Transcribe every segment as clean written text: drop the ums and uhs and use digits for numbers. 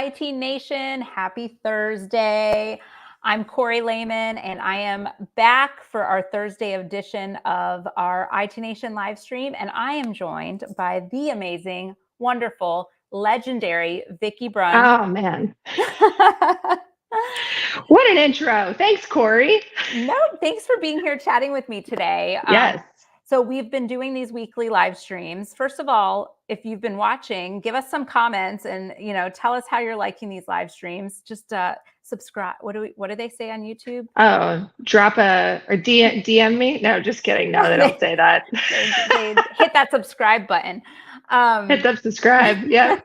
IT Nation. Happy Thursday. I'm Corey Lehman, and I am back for our Thursday edition of our IT Nation live stream. And I am joined by the amazing, wonderful, legendary Vicki Brunn. Oh, man. What an intro. Thanks, Corey. No, thanks for being here chatting with me today. Yes. So we've been doing these weekly live streams. First of all, if you've been watching, give us some comments and, tell us how you're liking these live streams. Just subscribe. What do they say on YouTube? Oh, DM me? No, just kidding. No, they don't say that. They hit that subscribe button. Hit that subscribe. Yeah.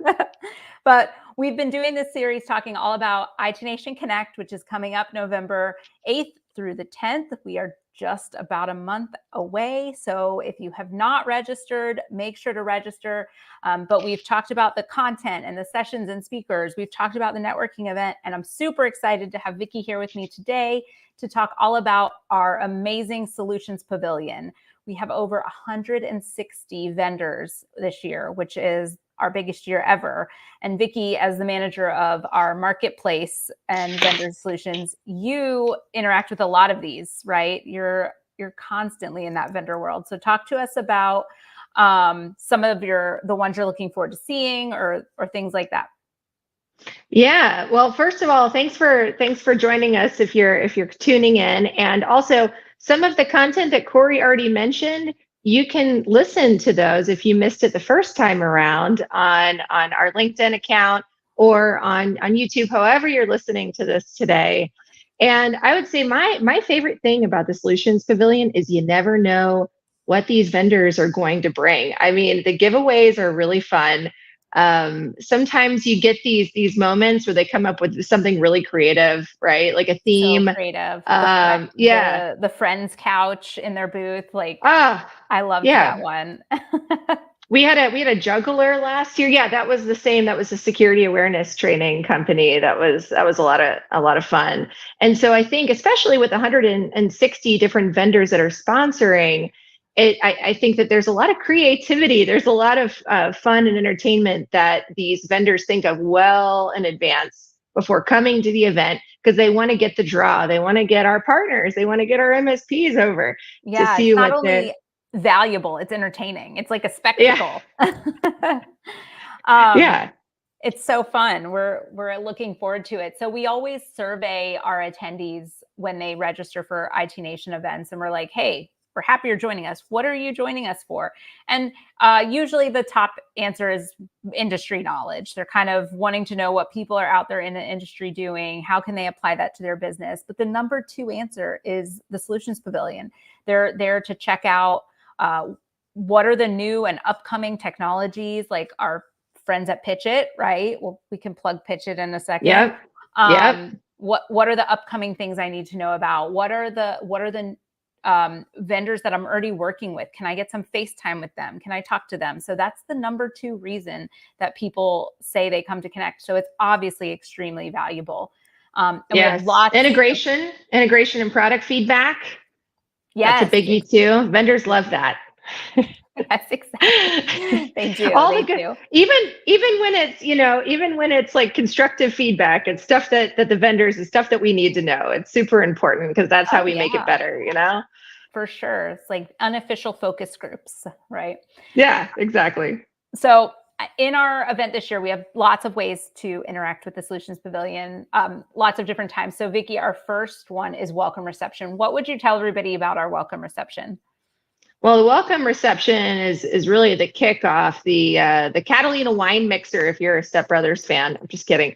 But we've been doing this series talking all about IT Nation Connect, which is coming up November 8th through the 10th. We are just about a month away. So if you have not registered, make sure to register. But we've talked about the content and the sessions and speakers. We've talked about the networking event, and I'm super excited to have Vicki here with me today to talk all about our amazing Solutions Pavilion. We have over 160 vendors this year, which is our biggest year ever. And Vicki, as the manager of our marketplace and vendor solutions, you interact with a lot of these, right? You're constantly in that vendor world. So talk to us about some of the ones you're looking forward to seeing or things like that. Yeah. Well, first of all, thanks for joining us if you're tuning in. And also some of the content that Corey already mentioned, you can listen to those if you missed it the first time around on our LinkedIn account or on YouTube, however you're listening to this today. And I would say my favorite thing about the Solutions Pavilion is you never know what these vendors are going to bring. I mean, the giveaways are really fun. Sometimes you get these moments where they come up with something really creative, right? Like a theme. So creative. Yeah. The friends couch in their booth. Like, I loved that one. We had a juggler last year. Yeah, that was the same. That was a security awareness training company. That was a lot of fun. And so I think, especially with 160 different vendors that are sponsoring, I think that there's a lot of creativity. There's a lot of fun and entertainment that these vendors think of well in advance before coming to the event, because they want to get the draw. They want to get our partners. They want to get our MSPs over to see it's what not only valuable, it's entertaining. It's like a spectacle. Yeah. It's so fun. We're looking forward to it. So we always survey our attendees when they register for IT Nation events, and we're like, hey, we're happy you're joining us. What are you joining us for? And usually the top answer is industry knowledge. They're kind of wanting to know what people are out there in the industry doing. How can they apply that to their business? But the number 2 answer is the Solutions Pavilion. They're there to check out what are the new and upcoming technologies, like our friends at Pitch It, right? Well, we can plug Pitch It in a second. Yep. What are the upcoming things I need to know about? What are the vendors that I'm already working with? Can I get some FaceTime with them? Can I talk to them? So that's the number 2 reason that people say they come to Connect. So it's obviously extremely valuable. And we have lots integration and product feedback. Yes, that's a biggie too. Vendors love that. Yes, exactly. They do. Even when it's like constructive feedback, it's stuff that the vendors is stuff that we need to know. It's super important because that's how we make it better, For sure. It's like unofficial focus groups, right? Yeah, exactly. So in our event this year, we have lots of ways to interact with the Solutions Pavilion, lots of different times. So Vicki, our first one is welcome reception. What would you tell everybody about our welcome reception? Well, the welcome reception is really the kickoff, the Catalina wine mixer, if you're a Step Brothers fan. I'm just kidding.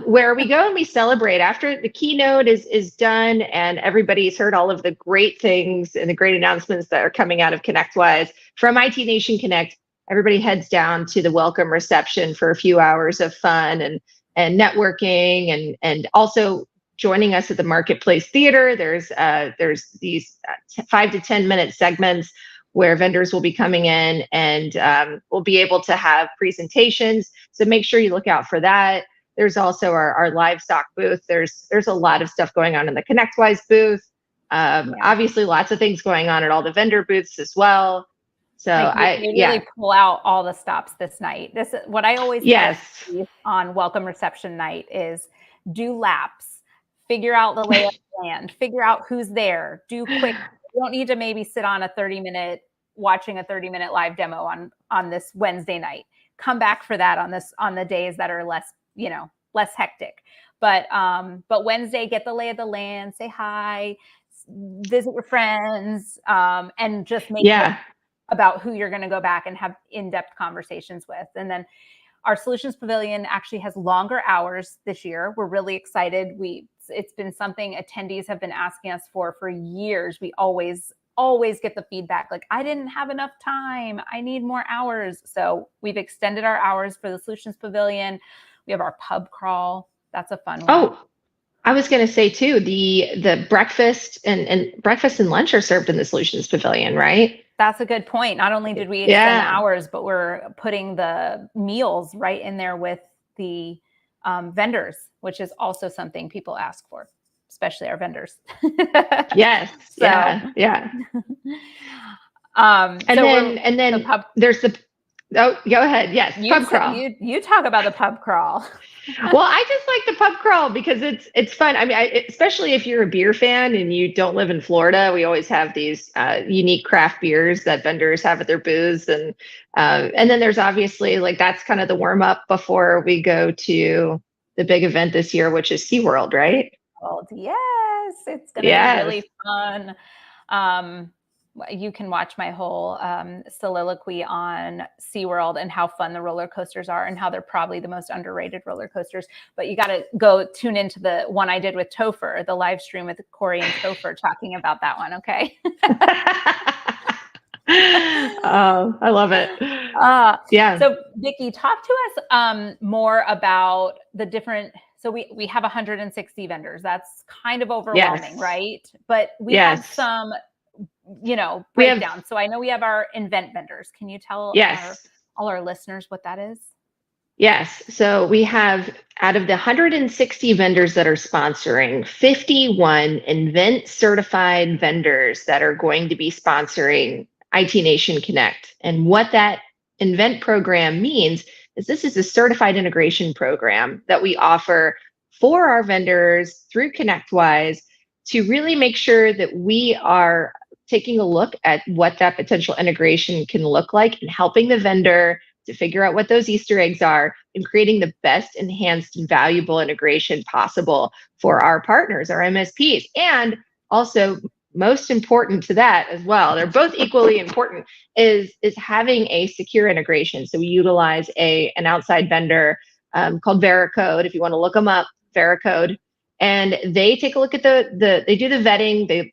Where we go and we celebrate after the keynote is done and everybody's heard all of the great things and the great announcements that are coming out of ConnectWise from IT Nation Connect. Everybody heads down to the welcome reception for a few hours of fun and networking and also joining us at the Marketplace Theater. There's these 5 to 10 minute segments where vendors will be coming in and we'll be able to have presentations. So make sure you look out for that. There's also our livestock booth. There's a lot of stuff going on in the ConnectWise booth. Obviously, lots of things going on at all the vendor booths as well. So They really pull out all the stops this night. This is what I always tell on welcome reception night is do laps, figure out the lay of the land, figure out who's there, do quick. You don't need to maybe sit on a 30-minute watching a 30-minute live demo on this Wednesday night. Come back for that on the days that are less hectic. But Wednesday, get the lay of the land, say hi, visit your friends, and just make about who you're going to go back and have in-depth conversations with. And then our Solutions Pavilion actually has longer hours this year. We're really excited. It's been something attendees have been asking us for years. We always get the feedback like, I didn't have enough time. I need more hours. So we've extended our hours for the Solutions Pavilion. We have our pub crawl. That's a fun one. Oh, I was going to say too, the breakfast and breakfast and lunch are served in the Solutions Pavilion, right? That's a good point. Not only did we extend the hours, but we're putting the meals right in there with the vendors, which is also something people ask for, especially our vendors. Yes. So, yeah. And then there's the. Oh, go ahead. Yes, pub crawl. You talk about the pub crawl. Well, I just like the pub crawl because it's fun. I mean, especially if you're a beer fan and you don't live in Florida, we always have these unique craft beers that vendors have at their booths, and then there's obviously like that's kind of the warm up before we go to the big event this year, which is SeaWorld, right? Yes, it's going to be really fun. You can watch my whole soliloquy on SeaWorld and how fun the roller coasters are and how they're probably the most underrated roller coasters. But you got to go tune into the one I did with Topher, the live stream with Corey and Topher talking about that one. Okay. Oh, I love it. Yeah. So Vicki, talk to us more about the different. So we have 160 vendors. That's kind of overwhelming, right? But we have some breakdown. So I know we have our event vendors. Can you tell all our listeners what that is? Yes. So we have, out of the 160 vendors that are sponsoring, 51 event certified vendors that are going to be sponsoring IT Nation Connect. And what that event program means is this is a certified integration program that we offer for our vendors through ConnectWise to really make sure that we are taking a look at what that potential integration can look like and helping the vendor to figure out what those Easter eggs are and creating the best enhanced and valuable integration possible for our partners, our MSPs. And also, most important to that as well, they're both equally important, is having a secure integration. So we utilize an outside vendor called Veracode. If you want to look them up, Veracode. And they take a look at they do the vetting, they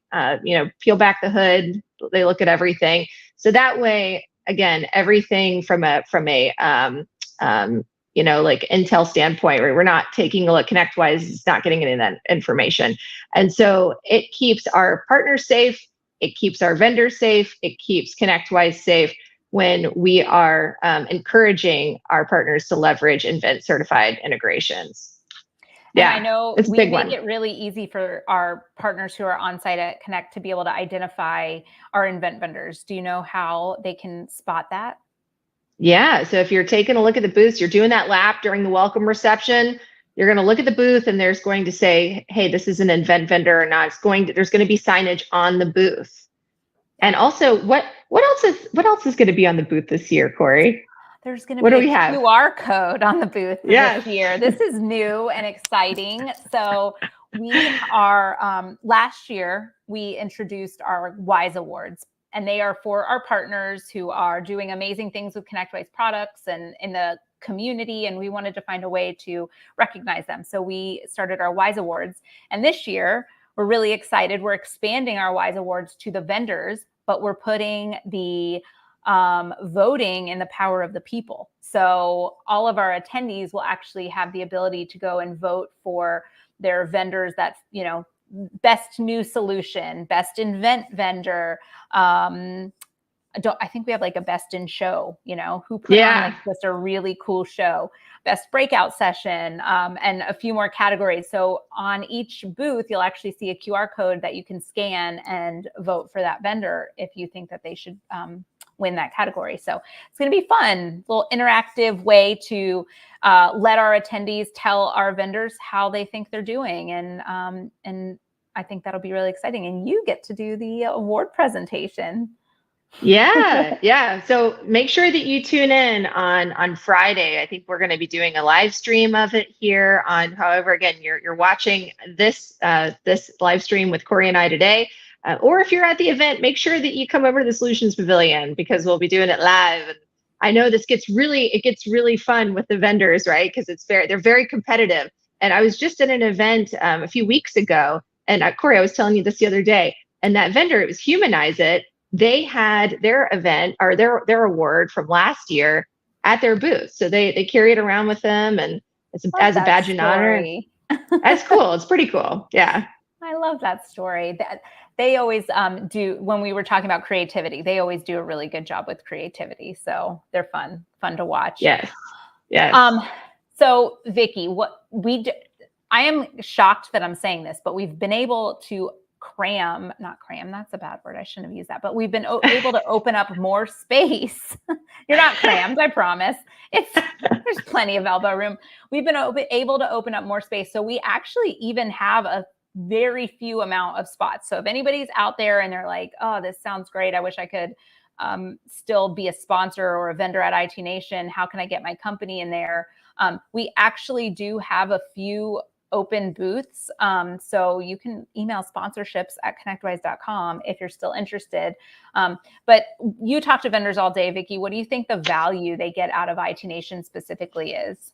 peel back the hood, they look at everything. So that way, again, everything from a like Intel standpoint, where we're not taking a look, ConnectWise is not getting any of that information. And so it keeps our partners safe, it keeps our vendors safe, it keeps ConnectWise safe when we are encouraging our partners to leverage event certified integrations. And I know we make it really easy for our partners who are on site at Connect to be able to identify our event vendors. Do you know how they can spot that? Yeah. So if you're taking a look at the booths, you're doing that lap during the welcome reception, you're going to look at the booth and there's going to say, hey, this is an event vendor or not. There's going to be signage on the booth. And also, what else is going to be on the booth this year, Corey? There's going to be a QR code on the booth this year. This is new and exciting. So we are, last year, we introduced our WISE Awards, and they are for our partners who are doing amazing things with ConnectWise products and in the community, and we wanted to find a way to recognize them. So we started our WISE Awards, and this year, we're really excited. We're expanding our WISE Awards to the vendors, but we're putting the voting in the power of the people. So all of our attendees will actually have the ability to go and vote for their vendors that, best new solution, best event vendor. I think we have like a best in show, who put on like just a really cool show, best breakout session, and a few more categories. So on each booth, you'll actually see a QR code that you can scan and vote for that vendor if you think that they should win that category. So it's going to be fun, little interactive way to let our attendees tell our vendors how they think they're doing. And I think that'll be really exciting. And you get to do the award presentation. Yeah. So make sure that you tune in on Friday. I think we're going to be doing a live stream of it here on. However, again, you're watching this this live stream with Corey and I today, or if you're at the event, make sure that you come over to the Solutions Pavilion because we'll be doing it live. And I know this gets really fun with the vendors, right? Because they're very competitive. And I was just at an event a few weeks ago, and Corey, I was telling you this the other day, and that vendor, it was Humanize It. They had their event or their award from last year at their booth. So they carry it around with them and as a badge and honor. That's cool. It's pretty cool. Yeah. I love that story. That they always do when we were talking about creativity, they always do a really good job with creativity. So they're fun to watch. Yes. Yes. So Vicki, I am shocked that I'm saying this, but we've been able to not cram, that's a bad word. I shouldn't have used that, but we've been able to open up more space. You're not crammed, I promise. There's plenty of elbow room. We've been able to open up more space. So we actually even have a very few amount of spots. So if anybody's out there and they're like, oh, this sounds great, I wish I could still be a sponsor or a vendor at IT Nation. How can I get my company in there? We actually do have a few open booths. So you can email sponsorships@connectwise.com if you're still interested. But you talk to vendors all day, Vicki. What do you think the value they get out of IT Nation specifically is?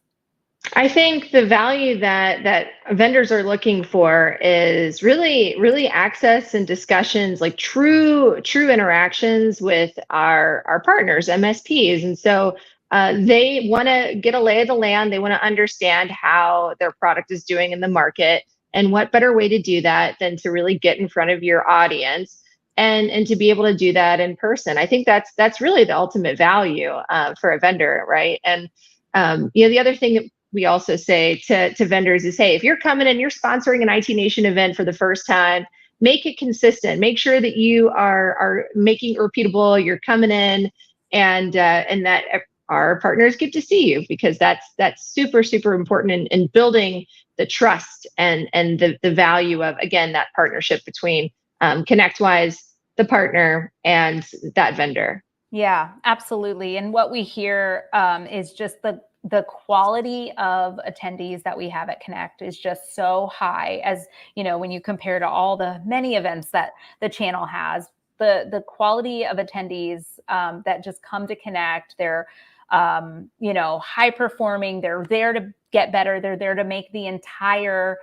I think the value that vendors are looking for is really access and discussions, like true interactions with our partners, MSPs. And so they want to get a lay of the land. They want to understand how their product is doing in the market. And what better way to do that than to really get in front of your audience and to be able to do that in person. I think that's really the ultimate value for a vendor, right? And the other thing that we also say to vendors is, hey, if you're coming and you're sponsoring an IT Nation event for the first time, make it consistent. Make sure that you are making it repeatable. You're coming in and that our partners get to see you, because that's super important in building the trust and the value of, again, that partnership between ConnectWise, the partner, and that vendor. Yeah, absolutely. And what we hear is just the quality of attendees that we have at Connect is just so high, as when you compare to all the many events that the channel has. The quality of attendees that just come to Connect, they're high performing. They're there to get better. They're there to make the entire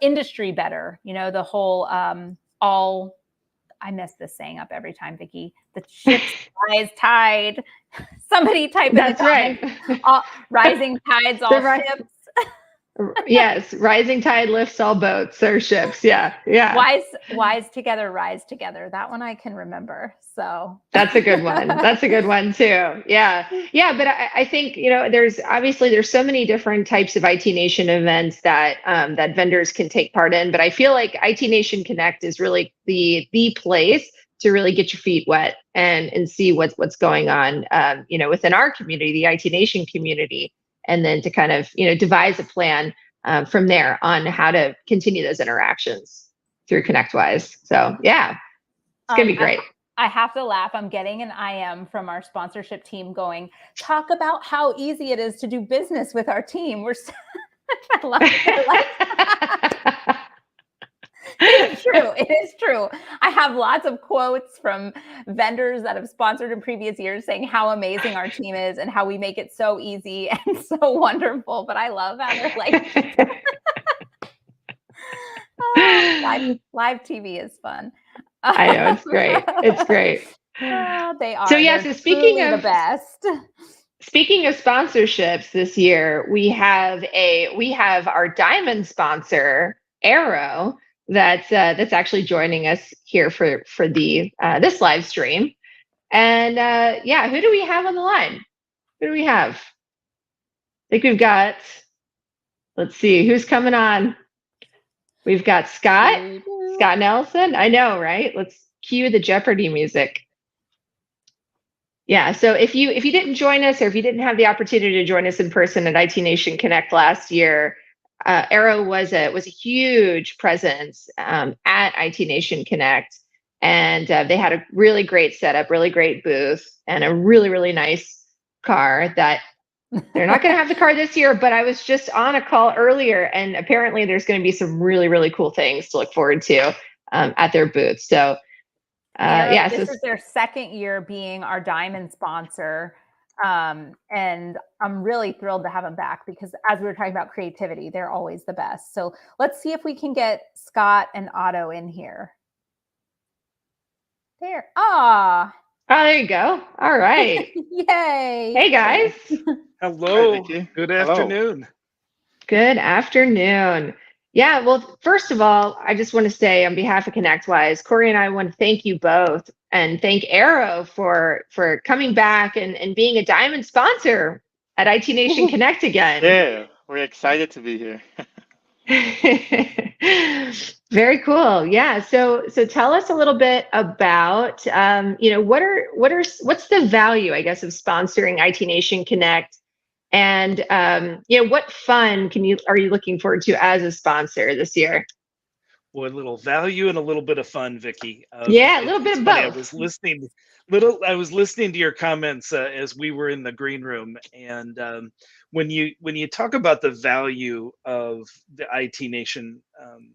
industry better. The whole I mess this saying up every time, Vicki. The ship's rise tide. Somebody type in the comments. Right. Rising tides, all ships. Yes, rising tide lifts all boats or ships. Yeah. Wise together, rise together. That one I can remember. So that's a good one. That's a good one too. Yeah. But I think there's so many different types of IT Nation events that that vendors can take part in. But I feel like IT Nation Connect is really the place to really get your feet wet and see what's going on. Within our community, the IT Nation community. And then to kind of, devise a plan from there on how to continue those interactions through ConnectWise. So yeah, it's going to be great. I have to laugh. I'm getting an IM from our sponsorship team going, talk about how easy it is to do business with our team. I love it. It's true. It is true. I have lots of quotes from vendors that have sponsored in previous years saying how amazing our team is and how we make it so easy and so wonderful. But I love how they're like, live TV is fun. I know, it's great. It's great. They are. So yeah, so speaking of the best. Speaking of sponsorships this year, we have our diamond sponsor, Arrow, that's actually joining us here for the this live stream. And who do we have on the line? Who do we have? I think we've got, let's see, who's coming on? We've got Scott Nelson. I know, right? Let's cue the Jeopardy music. Yeah, so if you didn't join us, or if you didn't have the opportunity to join us in person at IT Nation Connect last year, Arrow was a huge presence at IT Nation Connect, and they had a really great setup, really great booth, and a really nice car that they're not going to have the car this year. But I was just on a call earlier, and apparently there's going to be some really cool things to look forward to at their booth. So Arrow, yeah, this so is their second year being our diamond sponsor. And I'm really thrilled to have them back because as we were talking about creativity, they're always the best. So let's see if we can get Scott and Otto in here. There. Oh, there you go. All right. Yay. Hey, guys. Hello. Hi, Good Hello. afternoon. Good afternoon. Yeah, well, first of all, I just want to say on behalf of ConnectWise, Corey and I want to thank you both and thank Arrow for coming back and being a diamond sponsor at IT Nation Connect again. Yeah, we're excited to be here. Very cool. Yeah. So tell us a little bit about what's the value, I guess, of sponsoring IT Nation Connect, and what fun are you looking forward to as a sponsor this year? Well, a little value and a little bit of fun, Vicky. Yeah, a little bit It's of funny. both. I was listening to your comments as we were in the green room, and when you talk about the value of the IT Nation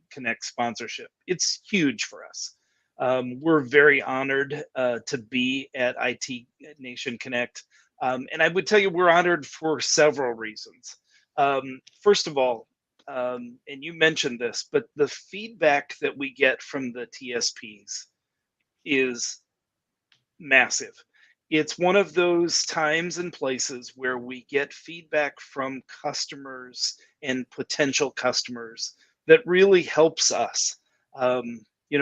Connect sponsorship, it's huge for us. We're very honored to be at IT Nation Connect, and I would tell you we're honored for several reasons. First of all, and you mentioned this, but the feedback that we get from the TSPs is massive. It's one of those times and places where we get feedback from customers and potential customers that really helps us.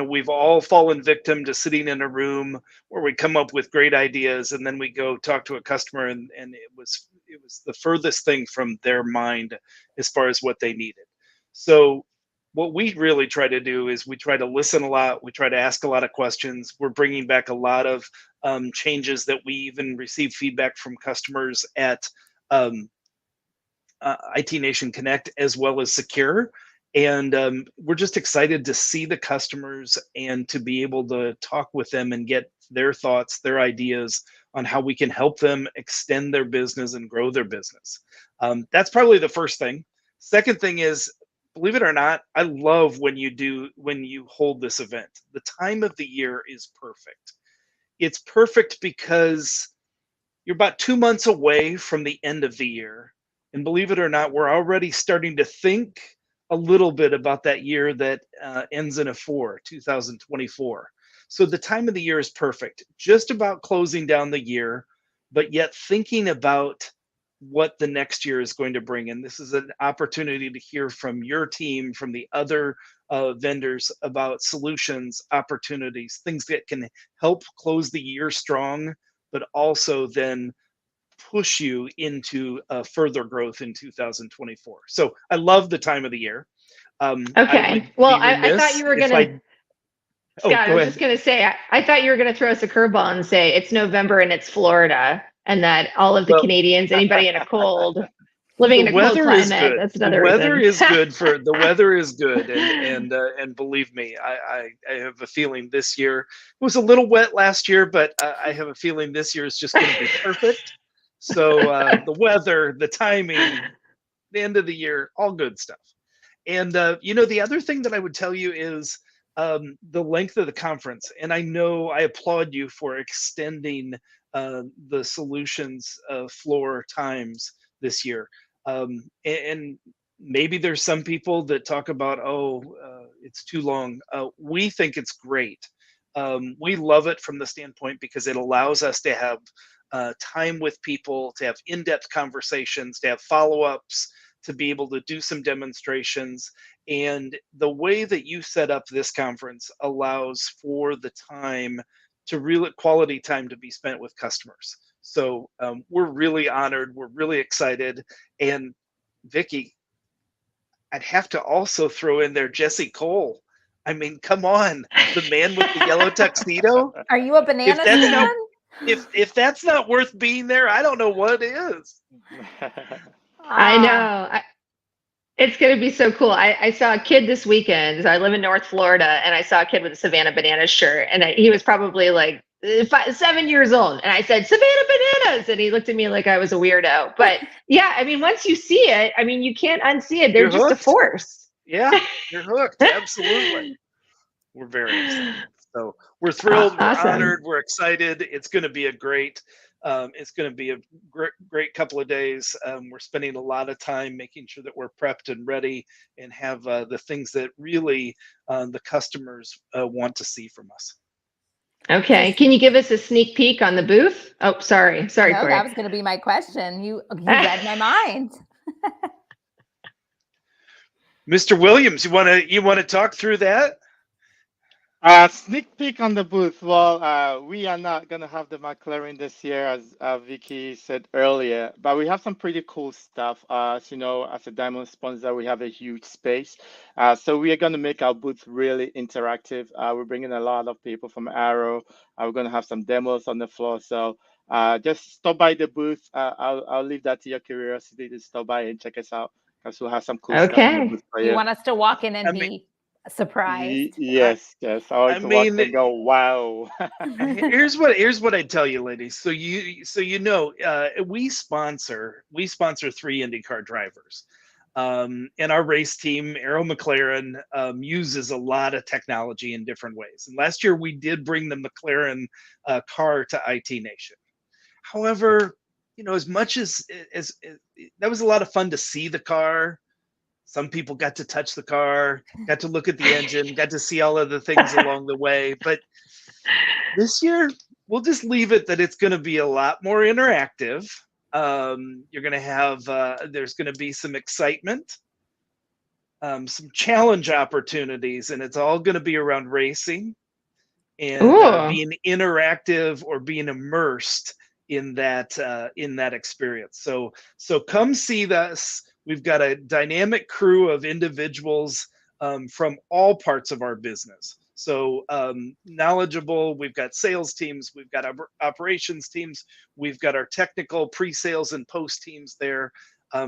We've all fallen victim to sitting in a room where we come up with great ideas and then we go talk to a customer and it was the furthest thing from their mind as far as what they needed. So what we really try to do is we try to listen a lot. We try to ask a lot of questions. We're bringing back a lot of changes that we even receive feedback from customers at IT Nation Connect as well as Secure. And we're just excited to see the customers and to be able to talk with them and get their thoughts, their ideas on how we can help them extend their business and grow their business. That's probably the first thing. Second thing is, believe it or not, I love when you hold this event. The time of the year is perfect. It's perfect because you're about 2 months away from the end of the year. And believe it or not, we're already starting to think a little bit about that year that ends in a 4, 2024. So the time of the year is perfect, just about closing down the year, but yet thinking about what the next year is going to bring. And this is an opportunity to hear from your team, from the other vendors about solutions, opportunities, things that can help close the year strong, but also then push you into further growth in 2024. So I love the time of the year. Okay. Well, I thought you were going to. Oh, Scott, I go was ahead. just going to say, I thought you were going to throw us a curveball and say it's November and it's Florida, and that all of the Well, Canadians, anybody in a cold, living in a cold climate, that's another reason. The weather is good, and believe me, I have a feeling this year it was a little wet last year, but I have a feeling this year is just going to be perfect. So the weather, the timing, the end of the year, all good stuff. And the other thing that I would tell you is the length of the conference. And I know I applaud you for extending the solutions floor times this year. And maybe there's some people that talk about, it's too long. We think it's great. We love it from the standpoint because it allows us to have time with people, to have in-depth conversations, to have follow-ups, to be able to do some demonstrations. And the way that you set up this conference allows for the time to really quality time to be spent with customers. So we're really honored. We're really excited. And Vicky, I'd have to also throw in there Jesse Cole. I mean, come on, the man with the yellow tuxedo. Are you a banana If that's fan? not if that's not worth being there, I don't know what is. I Ah, know. It's going to be so cool. I saw a kid this weekend. I live in North Florida, and I saw a kid with a Savannah Bananas shirt, and he was probably like 7 years old. And I said, Savannah Bananas. And he looked at me like I was a weirdo. But yeah, I mean, once you see it, I mean, you can't unsee it. They're You're just a hooked. force. Yeah, you're hooked. Absolutely. We're very excited. So we're thrilled. We're Awesome. honored. We're excited. It's going to be a great. It's going to be a great couple of days. We're spending a lot of time making sure that we're prepped and ready and have the things that really the customers want to see from us. Okay. Can you give us a sneak peek on the booth? Oh, sorry. Sorry, no, Corey. that was going to be my question. You read my mind. Mr. Williams, you want to talk through that? Sneak peek on the booth. Well, we are not going to have the McLaren this year, as Vicky said earlier, but we have some pretty cool stuff. As you know, as a Diamond sponsor, we have a huge space. So we are going to make our booth really interactive. We're bringing a lot of people from Arrow. We're going to have some demos on the floor. So just stop by the booth. I'll leave that to your curiosity to stop by and check us out because we'll have some cool stuff in the Okay. booth for You you. want us to walk in and I mean, be surprised? Yes, yes. I want I to walk mean, and go, wow. here's what I tell you, ladies. So you know, we sponsor 3 IndyCar drivers, and our race team, Arrow McLaren, uses a lot of technology in different ways. And last year we did bring the McLaren car to IT Nation. However, you know, as much as that was a lot of fun to see the car. Some people got to touch the car, got to look at the engine, got to see all of the things along the way. But this year, we'll just leave it that it's going to be a lot more interactive. You're going to have, there's going to be some excitement, some challenge opportunities, and it's all going to be around racing and Ooh. being interactive or being immersed in that experience. So come see us. We've got a dynamic crew of individuals from all parts of our business. So knowledgeable. We've got sales teams. We've got operations teams. We've got our technical pre-sales and post teams there.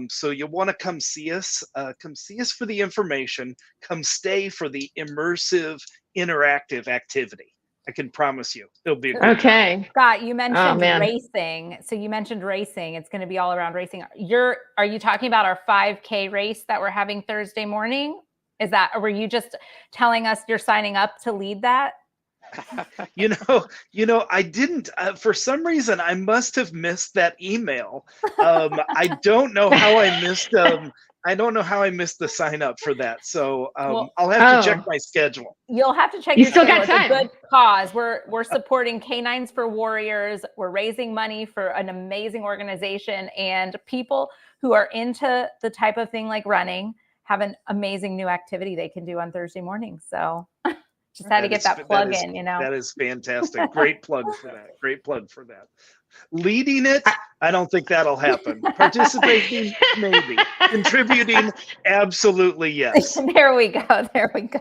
So you want to come see us. Come see us for the information. Come stay for the immersive, interactive activity. I can promise you, it'll be a good time. Okay. Scott, you mentioned man. racing. So you mentioned racing. It's going to be all around racing. Are you talking about our 5K race that we're having Thursday morning? Or were you just telling us you're signing up to lead that? You know, I didn't. For some reason, I must have missed that email. I don't know how I missed. I don't know how I missed the sign up for that. So Well, I'll have to check my schedule. You'll have to check. You your still schedule. got time. It's a good cause. We're supporting Canines for Warriors. We're raising money for an amazing organization, and people who are into the type of thing like running have an amazing new activity they can do on Thursday mornings. So just had to get that plug in, you know. That is fantastic. Great plug for that. Great plug for that. Leading it, I don't think that'll happen. Participating, maybe. Contributing, absolutely yes. There we go. There we go.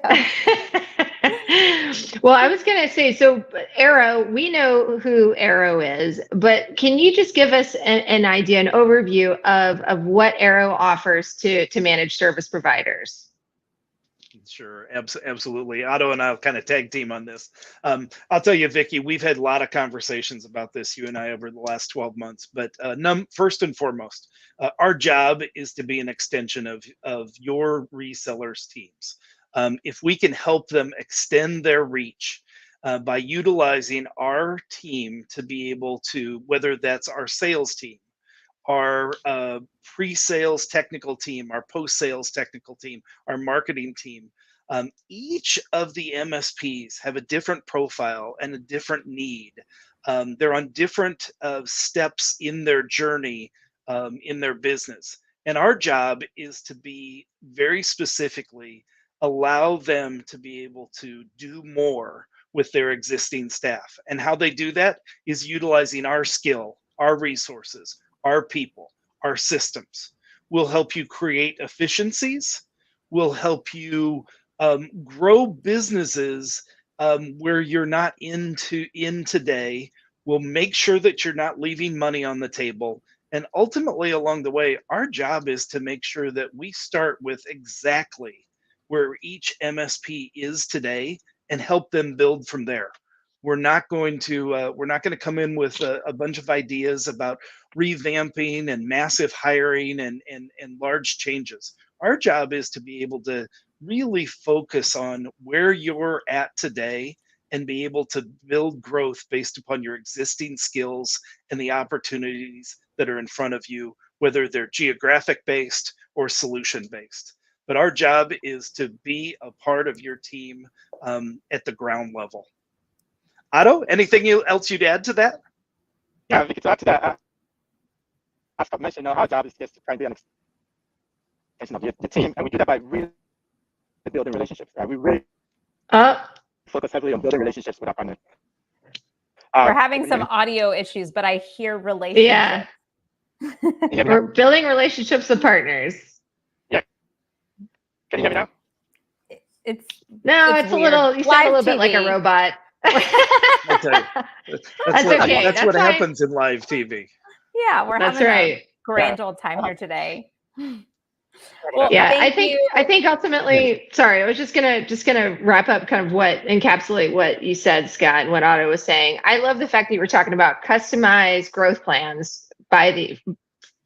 Well, I was going to say, so Arrow, we know who Arrow is, but can you just give us an idea, an overview of what Arrow offers to managed service providers? Sure, absolutely. Otto and I'll kind of tag team on this. I'll tell you, Vicky, we've had a lot of conversations about this, you and I, over the last 12 months. But first and foremost, our job is to be an extension of your resellers' teams. If we can help them extend their reach by utilizing our team to be able to, whether that's our sales team, our pre-sales technical team, our post-sales technical team, our marketing team. Each of the MSPs have a different profile and a different need. They're on different steps in their journey in their business. And our job is to be very specifically allow them to be able to do more with their existing staff. And how they do that is utilizing our skill, our resources, our people, our systems. Will help you create efficiencies. Will help you grow businesses where you're not in today, We'll make sure that you're not leaving money on the table. And ultimately, along the way, our job is to make sure that we start with exactly where each MSP is today and help them build from there. We're not going to come in with a bunch of ideas about revamping and massive hiring and large changes. Our job is to be able to really focus on where you're at today and be able to build growth based upon your existing skills and the opportunities that are in front of you, whether they're geographic based or solution based. But our job is to be a part of your team at the ground level. Otto, anything else you'd add to that? Yeah, we could add to that. As Scott mentioned, our job is just to try and be an extension of the team, and we do that by really building relationships. Right? We really focus heavily on building relationships with our partners. We're having some audio issues, but I hear relationships. Yeah. We're building relationships with partners. Yeah. Can you hear me now? It's a little, you sound a little bit like a robot. I tell you, that's okay. That's what happens in live TV. Yeah, we're having a grand old time here today. Well, yeah, I think ultimately, sorry, I was just gonna wrap up kind of encapsulate what you said, Scott, and what Otto was saying. I love the fact that you were talking about customized growth plans per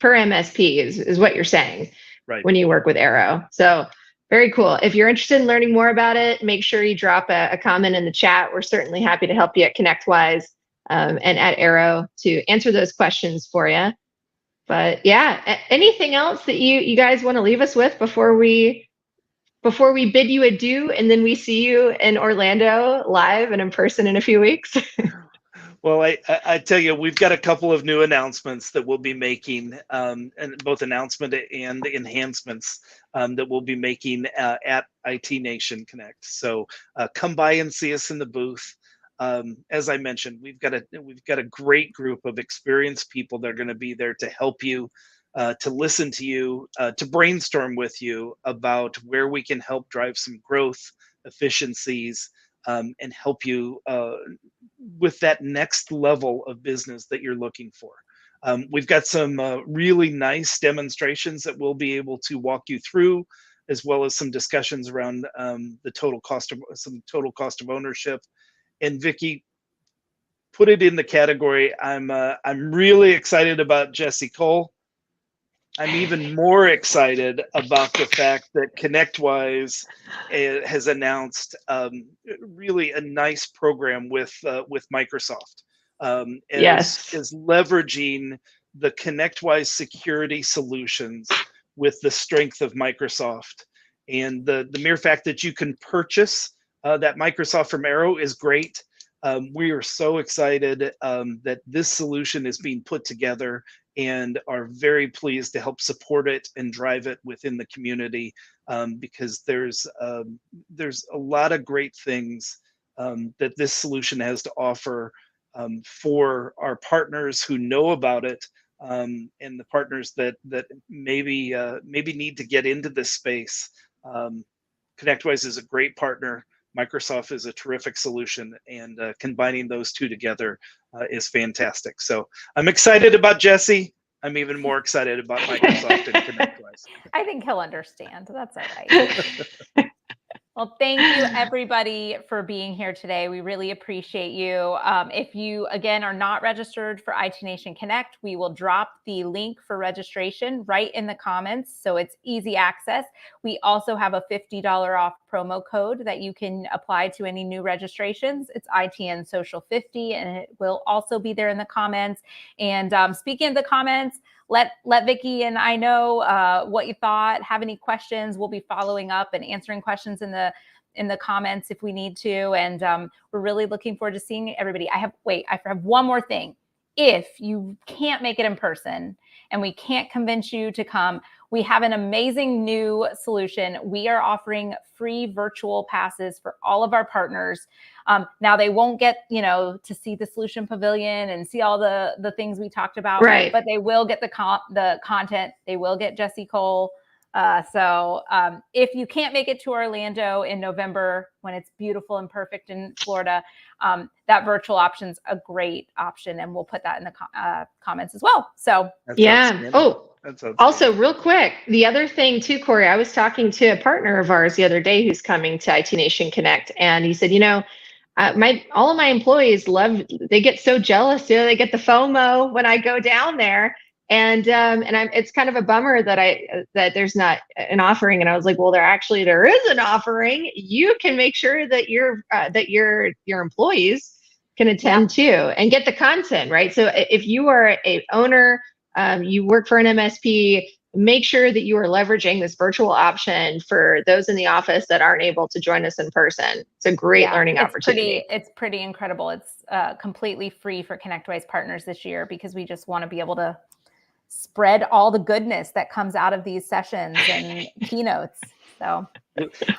MSP is what you're saying, right? When you work with Arrow. So very cool. If you're interested in learning more about it, make sure you drop a comment in the chat. We're certainly happy to help you at ConnectWise and at Arrow to answer those questions for you. But yeah, anything else that you guys want to leave us with before we bid you adieu and then we see you in Orlando live and in person in a few weeks? Well, I tell you, we've got a couple of new announcements that we'll be making, and both announcement and enhancements that we'll be making at IT Nation Connect. So come by and see us in the booth. As I mentioned, we've got a great group of experienced people that are going to be there to help you, to listen to you, to brainstorm with you about where we can help drive some growth, efficiencies, and help you with that next level of business that you're looking for. We've got some really nice demonstrations that we'll be able to walk you through, as well as some discussions around the total cost of ownership. And Vicki, put it in the category. I'm really excited about Jesse Cole. I'm even more excited about the fact that ConnectWise has announced really a nice program with Microsoft. Is leveraging the ConnectWise security solutions with the strength of Microsoft. And the mere fact that you can purchase that Microsoft from Arrow is great. We are so excited that this solution is being put together and are very pleased to help support it and drive it within the community, because there's a lot of great things that this solution has to offer for our partners who know about it, and the partners that maybe need to get into this space. ConnectWise is a great partner. Microsoft is a terrific solution, and combining those two together is fantastic. So I'm excited about Jesse. I'm even more excited about Microsoft and ConnectWise. I think he'll understand. That's all right. Well, thank you everybody for being here today. We really appreciate you. If you, again, are not registered for IT Nation Connect, we will drop the link for registration right in the comments, so it's easy access. We also have a $50 off promo code that you can apply to any new registrations. It's ITN Social 50, and it will also be there in the comments. And speaking of the comments, let Vicki and I know what you thought. Have any questions? We'll be following up and answering questions in the comments if we need to. And we're really looking forward to seeing everybody. I have one more thing. If you can't make it in person and we can't convince you to come, we have an amazing new solution. We are offering free virtual passes for all of our partners. Now they won't get, to see the Solution Pavilion and see all the things we talked about, right? But they will get the content. They will get Jesse Cole If you can't make it to Orlando in November when it's beautiful and perfect in Florida, that virtual option's a great option, and we'll put that in the comments as well. So That's yeah. outstanding. Oh, That's outstanding. also real quick, the other thing too, Corey, I was talking to a partner of ours the other day who's coming to IT Nation Connect, and he said, all of my employees they get so jealous, they get the FOMO when I go down there. And it's kind of a bummer that there's not an offering. And I was like, well, there is an offering. You can make sure that your employees can attend too and get the content, right? So if you are a owner, you work for an MSP, make sure that you are leveraging this virtual option for those in the office that aren't able to join us in person. It's a great learning opportunity. It's pretty incredible. It's completely free for ConnectWise partners this year because we just want to be able to spread all the goodness that comes out of these sessions and keynotes. So,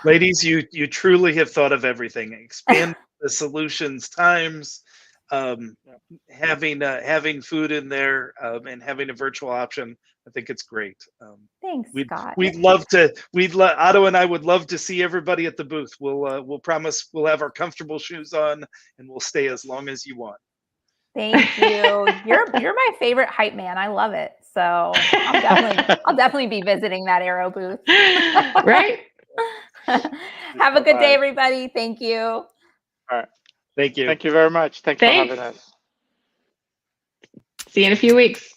ladies, you truly have thought of everything. Expand the solutions times, having food in there, and having a virtual option. I think it's great. Thanks, Scott. Otto and I would love to see everybody at the booth. We'll promise we'll have our comfortable shoes on and we'll stay as long as you want. Thank you. You're my favorite hype man. I love it. So I'll definitely be visiting that Aero booth. Right. Have a good day, everybody. Thank you. All right. Thank you. Thank you very much. Thanks for having us. See you in a few weeks.